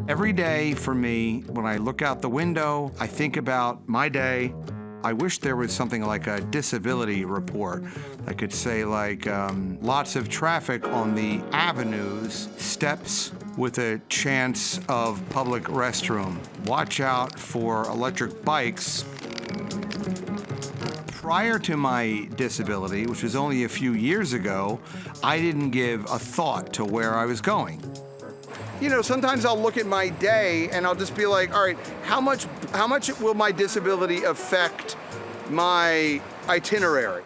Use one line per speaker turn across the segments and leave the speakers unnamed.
Every day for me, when I look out the window, I think about my day. I wish there was something like a disability report. I could say like lots of traffic on the avenues, steps with a chance of public restroom. Watch out for electric bikes. Prior to my disability, which was only a few years ago, I didn't give a thought to where I was going. You know, sometimes I'll look at my day and I'll just be like, all right, how much will my disability affect my itinerary?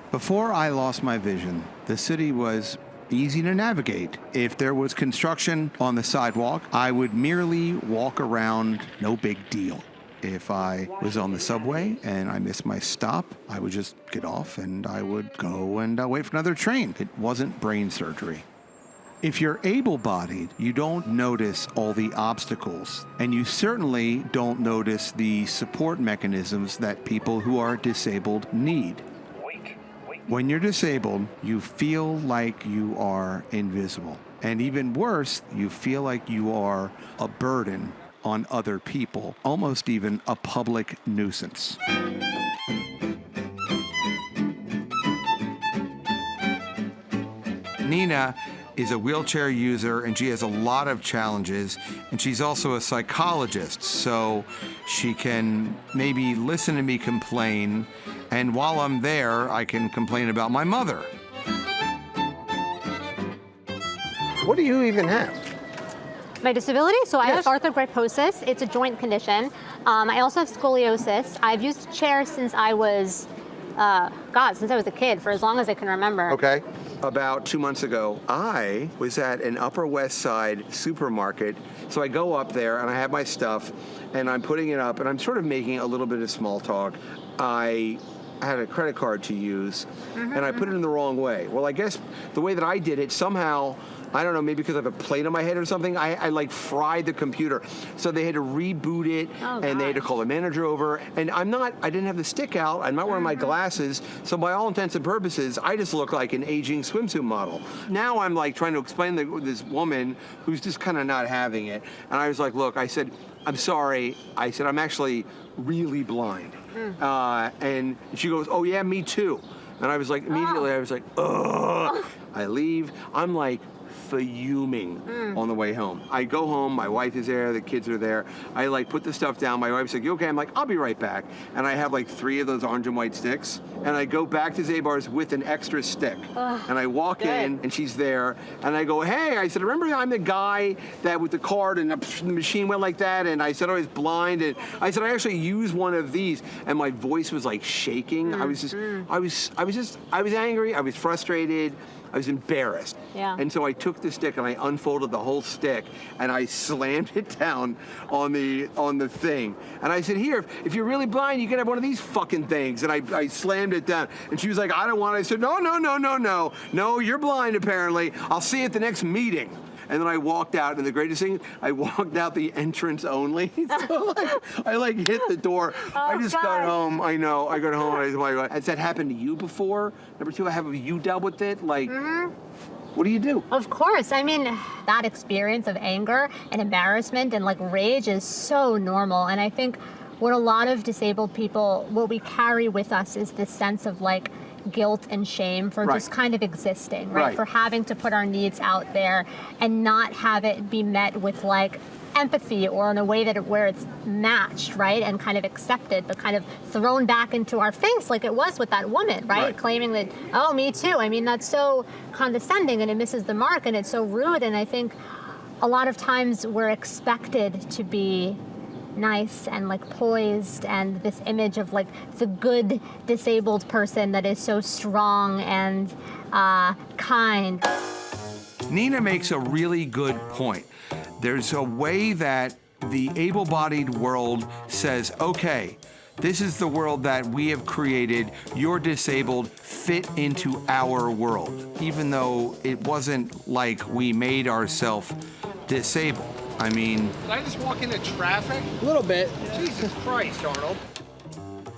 Before I lost my vision, the city was easy to navigate. If there was construction on the sidewalk, I would merely walk around, no big deal. If I was on the subway and I missed my stop, I would just get off and I would go and wait for another train. It wasn't brain surgery. If you're able-bodied, you don't notice all the obstacles, and you certainly don't notice the support mechanisms that people who are disabled need. When you're disabled, you feel like you are invisible. And even worse, you feel like you are a burden on other people, almost even a public nuisance. Nina is a wheelchair user and she has a lot of challenges, and she's also a psychologist, so she can maybe listen to me complain, and while I'm there, I can complain about my mother. What do you even have?
My disability? So I
Yes.
have arthrogryposis. It's a joint condition. I also have scoliosis. I've used a chair since I was, since I was a kid, for as long as I can remember.
Okay. About 2 months ago, I was at an Upper West Side supermarket. So I go up there and I have my stuff and I'm putting it up and I'm sort of making a little bit of small talk. I had a credit card to use and I put it in the wrong way. Well, I guess the way that I did it, somehow, I don't know, maybe because I have a plate on my head or something, I like fried the computer. So they had to reboot it and they had to call the manager over. And I didn't have the stick out, I'm not wearing my glasses, so by all intents and purposes, I just look like an aging swimsuit model. Now I'm like trying to explain to this woman who's just kind of not having it. And I was like, look, I said, I'm sorry. I said, I'm actually really blind. And she goes, oh yeah, me too. And I was like, immediately I was like, ugh. I leave, I'm like, fuming on the way home. I go home, my wife is there, the kids are there. I like put the stuff down. My wife's like, you okay? I'm like, I'll be right back. And I have like 3 of those orange and white sticks. And I go back to Zabar's with an extra stick. And I walk in and she's there. And I go, hey, I said, remember I'm the guy that with the card and the machine went like that. And I said I was blind. And I said, I actually use one of these. And my voice was like shaking. I was angry. I was frustrated. I was embarrassed.
Yeah.
And so I took the stick and I unfolded the whole stick and I slammed it down on the thing. And I said, here, if you're really blind, you can have one of these fucking things. And I slammed it down. And she was like, I don't want it. I said, no, you're blind apparently. I'll see you at the next meeting. And then I walked out, and the greatest thing, I walked out the entrance only. So I hit the door. I just got home. I know. I got home. Has that happened to you before? Number 2, have you dealt with it? What do you do?
Of course. I mean, that experience of anger and embarrassment and rage is so normal. And I think what a lot of disabled people, what we carry with us is this sense of guilt and shame for just kind of existing, right? For having to put our needs out there and not have it be met with empathy or in a way where it's matched, right? And kind of accepted, but kind of thrown back into our face like it was with that woman, right? Claiming that, oh, me too. I mean, that's so condescending and it misses the mark and it's so rude. And I think a lot of times we're expected to be nice and poised, and this image of the good disabled person that is so strong and kind.
Nina makes a really good point. There's a way that the able-bodied world says, okay, this is the world that we have created. You're disabled, fit into our world, even though it wasn't like we made ourselves disabled. Did I just walk into traffic?
A little bit.
Jesus Christ, Arnold.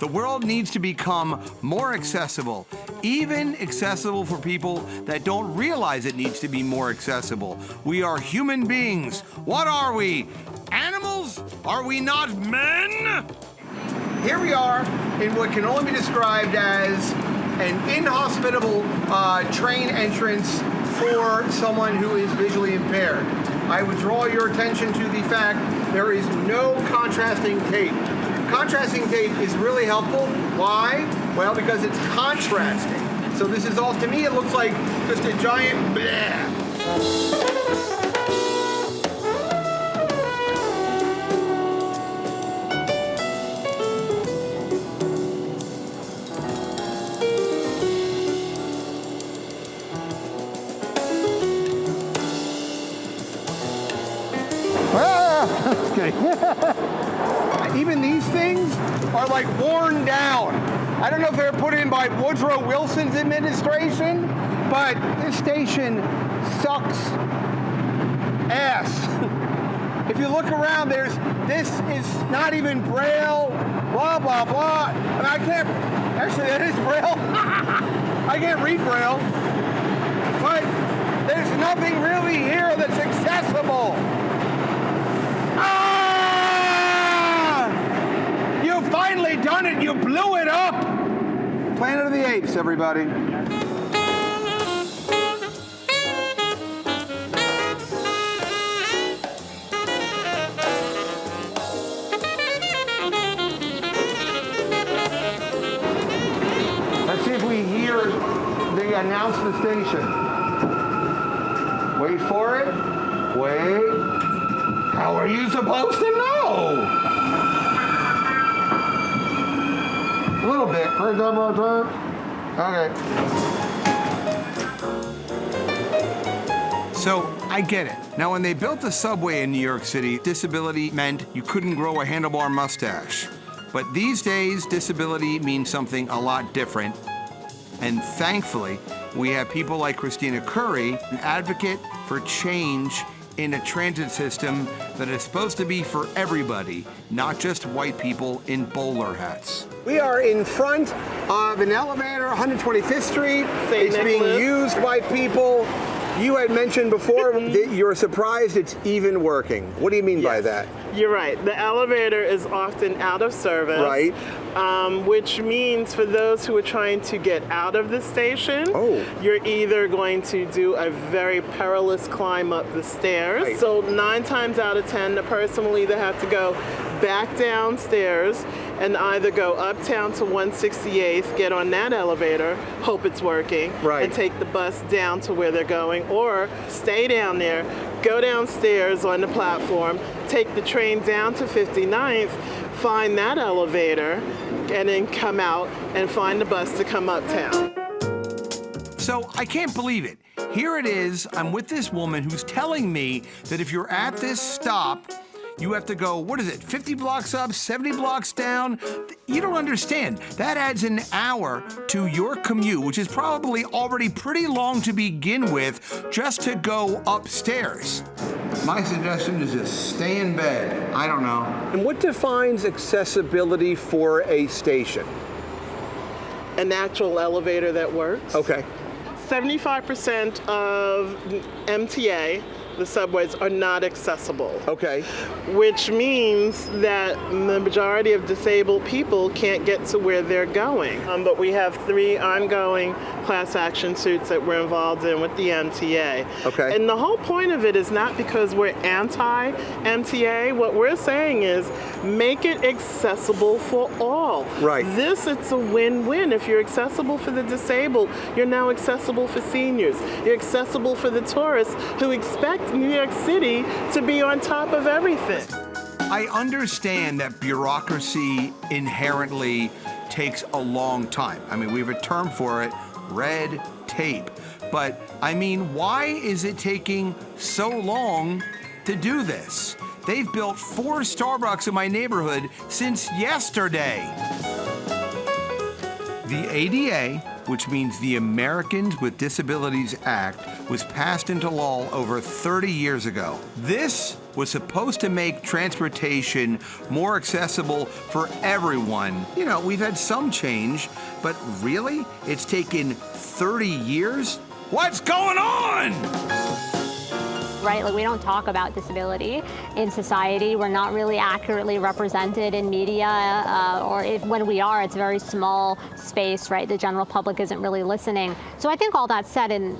The world needs to become more accessible, even accessible for people that don't realize it needs to be more accessible. We are human beings. What are we? Animals? Are we not men? Here we are in what can only be described as an inhospitable train entrance for someone who is visually impaired. I would draw your attention to the fact there is no contrasting tape. Contrasting tape is really helpful. Why? Well, because it's contrasting. So this is all, to me, it looks like just a giant bleh. Even these things are like worn down. I don't know if they were put in by Woodrow Wilson's administration, but this station sucks ass. If you look around, this is not even Braille, blah, blah, blah. And I can't, actually that is Braille. I can't read Braille, but there's nothing really here that's accessible. You finally done it, you blew it up! Planet of the Apes, everybody. Let's see if we hear the announce the station. Wait for it. Wait. How are you supposed to know? A little bit. Okay. So, I get it. Now, when they built the subway in New York City, disability meant you couldn't grow a handlebar mustache. But these days, disability means something a lot different. And thankfully, we have people like Christina Curry, an advocate for change in a transit system that is supposed to be for everybody, not just white people in bowler hats. We are in front of an elevator, 125th Street. It's being used by people. You had mentioned before that you're surprised it's even working. What do you mean by that?
You're right. The elevator is often out of service.
Right.
Which means for those who are trying to get out of the station, you're either going to do a very perilous climb up the stairs. Right. So 9 times out of 10, the person will either have to go back downstairs and either go uptown to 168th, get on that elevator, hope it's working, and take the bus down to where they're going, or stay down there, go downstairs on the platform, take the train down to 59th, find that elevator, and then come out and find the bus to come uptown.
So I can't believe it. Here it is, I'm with this woman who's telling me that if you're at this stop, you have to go, 50 blocks up, 70 blocks down? You don't understand. That adds an hour to your commute, which is probably already pretty long to begin with, just to go upstairs. My suggestion is just stay in bed. I don't know. And what defines accessibility for a station?
An actual elevator that works.
Okay.
75% of MTA, the subways, are not accessible.
Okay.
Which means that the majority of disabled people can't get to where they're going. But we have 3 ongoing class action suits that we're involved in with the MTA.
Okay.
And the whole point of it is not because we're anti-MTA. What we're saying is make it accessible for all.
Right.
It's a win-win. If you're accessible for the disabled, you're now accessible for seniors. You're accessible for the tourists who expect New York City to be on top of everything.
I understand that bureaucracy inherently takes a long time. I mean, we have a term for it, red tape. But, I mean, why is it taking so long to do this? They've built 4 Starbucks in my neighborhood since yesterday. The A.D.A., which means the Americans with Disabilities Act, was passed into law over 30 years ago. This was supposed to make transportation more accessible for everyone. You know, we've had some change, but really? It's taken 30 years? What's going on?
Right, like we don't talk about disability in society. We're not really accurately represented in media, or when we are, it's a very small space, right? The general public isn't really listening. So I think all that said and,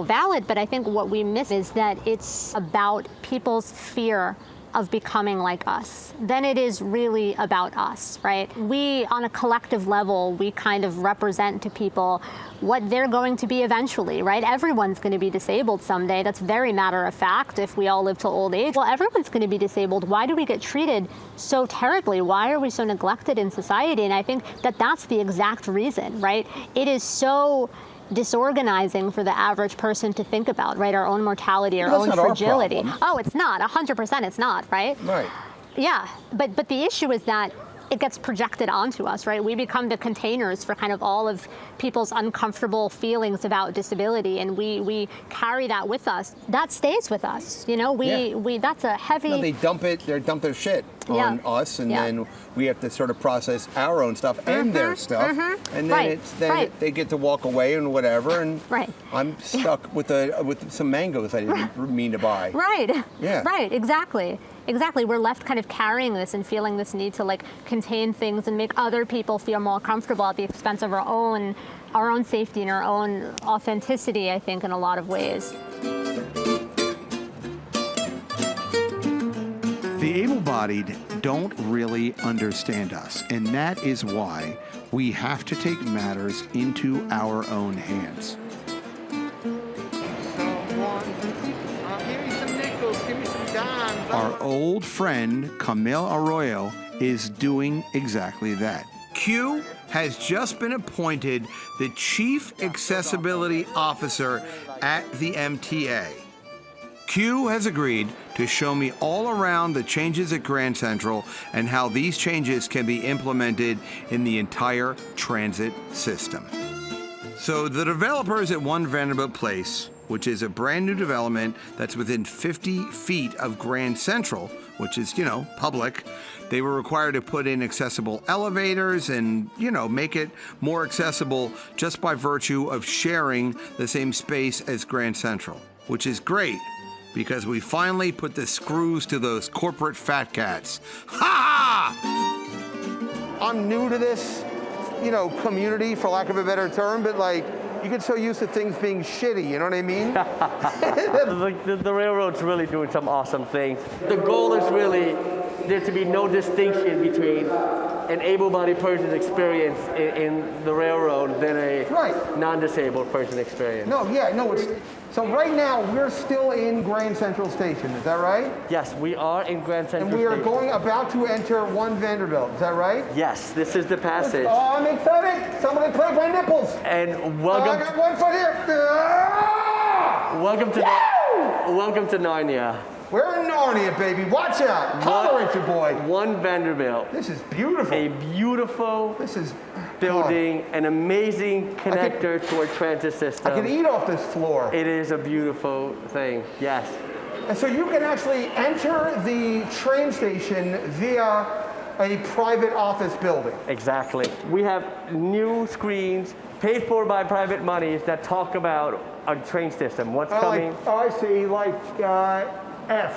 valid, but I think what we miss is that it's about people's fear of becoming like us. Then it is really about us, right? We, on a collective level, we kind of represent to people what they're going to be eventually, right? Everyone's going to be disabled someday. That's very matter of fact if we all live to old age. Well, everyone's going to be disabled. Why do we get treated so terribly? Why are we so neglected in society? And I think that that's the exact reason, right? It is so disorganizing for the average person to think about, right? Our own mortality, our own fragility. Oh, it's not. 100% it's not, right?
Right.
Yeah, but the issue is that it gets projected onto us, right? We become the containers for kind of all of people's uncomfortable feelings about disability, and we carry that with us. That stays with us, we that's a heavy...
No, they dump their shit on us, and then we have to sort of process our own stuff and their stuff, and then they get to walk away and whatever, and I'm stuck with some mangoes I didn't mean to buy.
Right.
Yeah.
Right, exactly. Exactly. We're left kind of carrying this and feeling this need to contain things and make other people feel more comfortable at the expense of our own safety and our own authenticity, I think, in a lot of ways.
The able-bodied don't really understand us, and that is why we have to take matters into our own hands. Our old friend, Quemuel Arroyo, is doing exactly that. Q has just been appointed the Chief Accessibility Officer at the MTA. Q has agreed to show me all around the changes at Grand Central and how these changes can be implemented in the entire transit system. So the developers at 1 Vanderbilt Place, which is a brand new development that's within 50 feet of Grand Central, which is, public. They were required to put in accessible elevators and, make it more accessible just by virtue of sharing the same space as Grand Central, which is great because we finally put the screws to those corporate fat cats. Ha ha! I'm new to this, community, for lack of a better term, but you get so used to things being shitty, you know what I mean?
The railroad's really doing some awesome things. The goal is really there to be no distinction between an able-bodied person's experience in the railroad than a non-disabled person's experience.
So right now, we're still in Grand Central Station, is that right?
Yes, we are in Grand Central
And we are
Station.
about to enter 1 Vanderbilt, is that right?
Yes, this is the passage.
Oh, I'm excited! Somebody play my nipples!
And welcome.
I got one foot here!
Welcome to Narnia.
We're in Narnia, baby. Watch out. Tolerate your boy.
1 Vanderbilt.
This is beautiful.
A beautiful building, an amazing connector to our transit system.
I can eat off this floor.
It is a beautiful thing, yes.
And so you can actually enter the train station via a private office building.
Exactly. We have new screens paid for by private monies that talk about our train system, what's coming.
I see, S.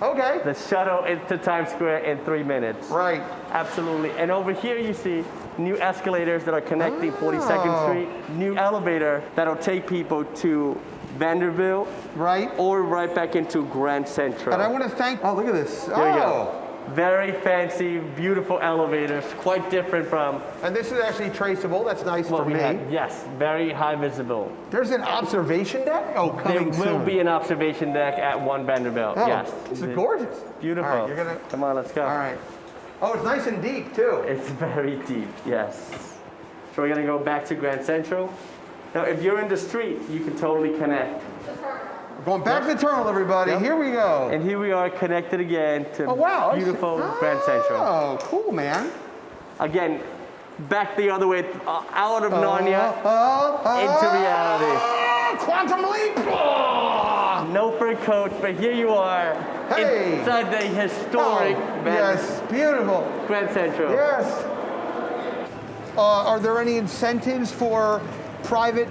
Okay.
The shuttle into Times Square in 3 minutes.
Right.
Absolutely. And over here you see new escalators that are connecting 42nd Street, new elevator that'll take people to Vanderbilt.
Right.
Or right back into Grand Central.
And I want to thank, look at this.
There you go. Very fancy, beautiful elevators, quite different from...
And this is actually traceable, that's nice for me.
Yes, very high visible.
There's an observation deck? Oh, coming soon.
There will be an observation deck at 1 Vanderbilt, yes.
This is gorgeous.
Beautiful.
All right,
come on, let's go.
All right. Oh, it's nice and deep, too.
It's very deep, yes. So we're going to go back to Grand Central. Now, if you're in the street, you can totally connect.
Going back to the terminal, everybody.
Yep.
Here we go.
And here we are connected again to beautiful Grand Central.
Oh, cool, man.
Again, back the other way, out of Narnia into reality.
Quantum leap!
No fur coats, but here you are inside the historic
yes, beautiful.
Grand Central.
Yes. Are there any incentives for private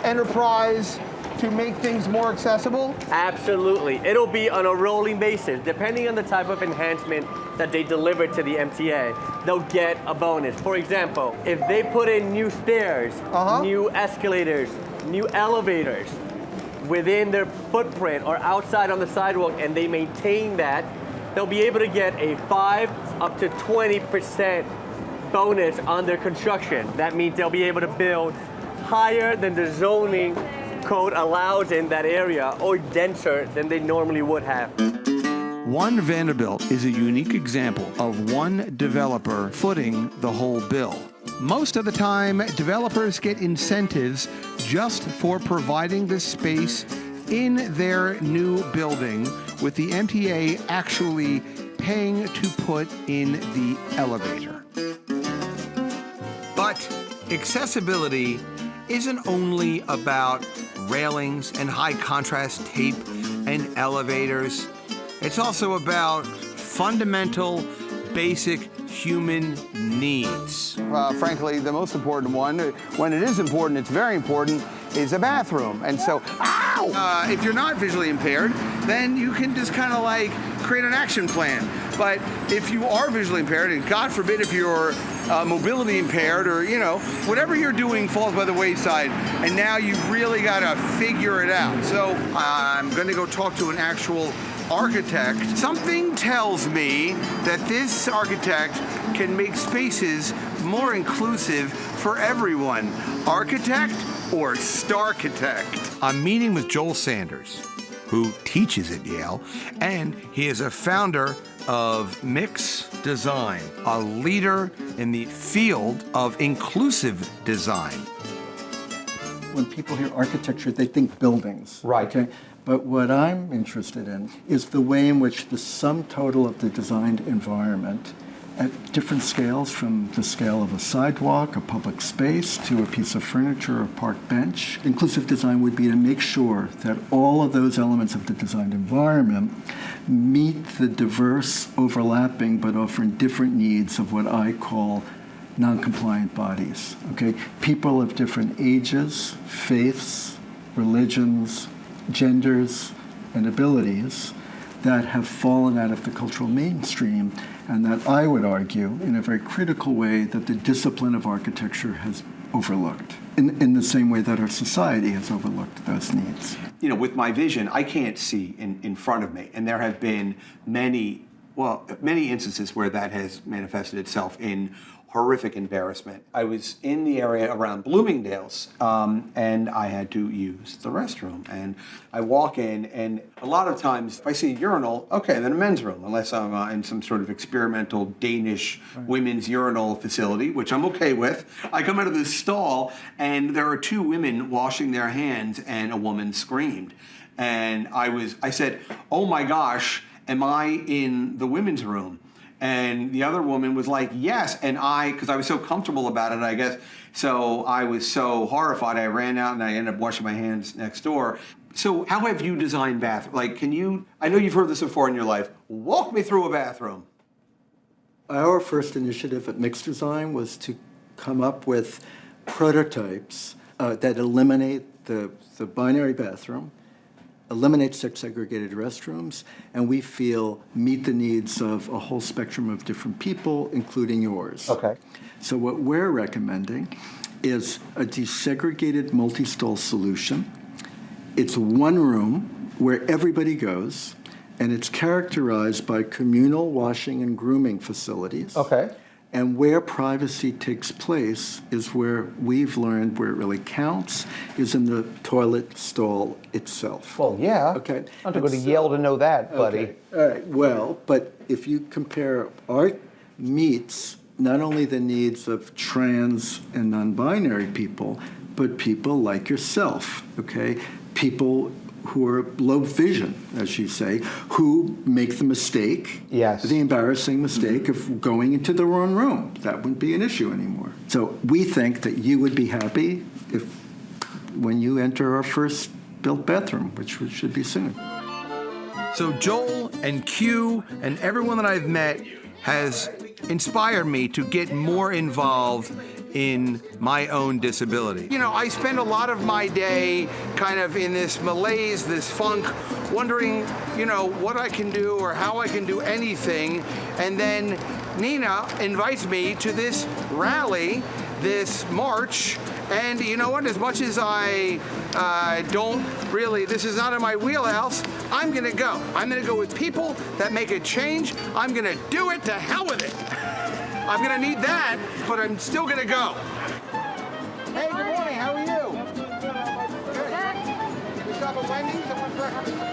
enterprise to make things more accessible?
Absolutely. It'll be on a rolling basis. Depending on the type of enhancement that they deliver to the MTA, they'll get a bonus. For example, if they put in new stairs, new escalators, new elevators within their footprint or outside on the sidewalk, and they maintain that, they'll be able to get a 5 up to 20% bonus on their construction. That means they'll be able to build higher than the zoning code allows in that area, or denser than they normally would have.
One Vanderbilt is a unique example of one developer footing the whole bill. Most of the time, developers get incentives just for providing the space in their new building, with the MTA actually paying to put in the elevator. But accessibility isn't only about railings and high contrast tape and elevators. It's also about fundamental, basic human needs. Frankly, the most important one, when it is important, it's very important, is a bathroom. And so, if you're not visually impaired, then you can just kind of like create an action plan. But if you are visually impaired, and God forbid if you're mobility impaired, or whatever you're doing falls by the wayside, and now you've really got to figure it out. So I'm going to go talk to an actual architect. Something tells me that this architect can make spaces more inclusive for everyone. Architect or Starchitect? I'm meeting with Joel Sanders, who teaches at Yale, and he is a founder of Mix Design, a leader in the field of inclusive design.
When people hear architecture, they think buildings.
Right.
Okay? But what I'm interested in is the way in which the sum total of the designed environment at different scales, from the scale of a sidewalk, a public space, to a piece of furniture or a park bench. Inclusive design would be to make sure that all of those elements of the designed environment meet the diverse, overlapping, but often different needs of what I call non-compliant bodies. Okay? People of different ages, faiths, religions, genders, and abilities that have fallen out of the cultural mainstream, and that I would argue, in a very critical way, that the discipline of architecture has overlooked, in the same way that our society has overlooked those needs.
With my vision, I can't see in front of me, and there have been many instances where that has manifested itself in horrific embarrassment. I was in the area around Bloomingdale's, and I had to use the restroom. And I walk in, and a lot of times, if I see a urinal, okay, then a men's room, unless I'm in some sort of experimental Danish women's urinal facility, which I'm okay with. I come out of this stall, and there are two women washing their hands, and a woman screamed. And I said, oh my gosh, am I in the women's room? And the other woman was like, yes. And because I was so comfortable about it, I guess, so I was so horrified, I ran out and I ended up washing my hands next door. So how have you designed bathrooms? Like, I know you've heard this before in your life, walk me through a bathroom.
Our first initiative at Mixed Design was to come up with prototypes that eliminate the binary bathroom, eliminate sex-segregated restrooms, and we feel meet the needs of a whole spectrum of different people, including yours.
Okay.
So what we're recommending is a desegregated multi-stall solution. It's one room where everybody goes, and it's characterized by communal washing and grooming facilities.
Okay.
And where privacy takes place is where we've learned where it really counts is in the toilet stall itself.
Well, yeah.
Okay.
I have to go to Yale to know that, buddy.
Okay. All right. Well, but if you compare art meets not only the needs of trans and non-binary people, but people like yourself, okay? People who are low vision, as you say, who make the mistake, the embarrassing mistake of going into the wrong room. That wouldn't be an issue anymore. So we think that you would be happy if, when you enter our first purpose-built bathroom, which should be soon.
So Joel and Q and everyone that I've met has inspired me to get more involved in my own disability. You know, I spend a lot of my day kind of in this malaise, this funk, wondering, you know, what I can do or how I can do anything. And then Nina invites me to this rally, this march. And you know what, as much as I don't really, this is not in my wheelhouse, I'm gonna go. I'm gonna go with people that make a change. I'm gonna do it, to hell with it. I'm gonna need that, but I'm still gonna go. Hey, good morning, how are you? Good. You stop at Wendy's?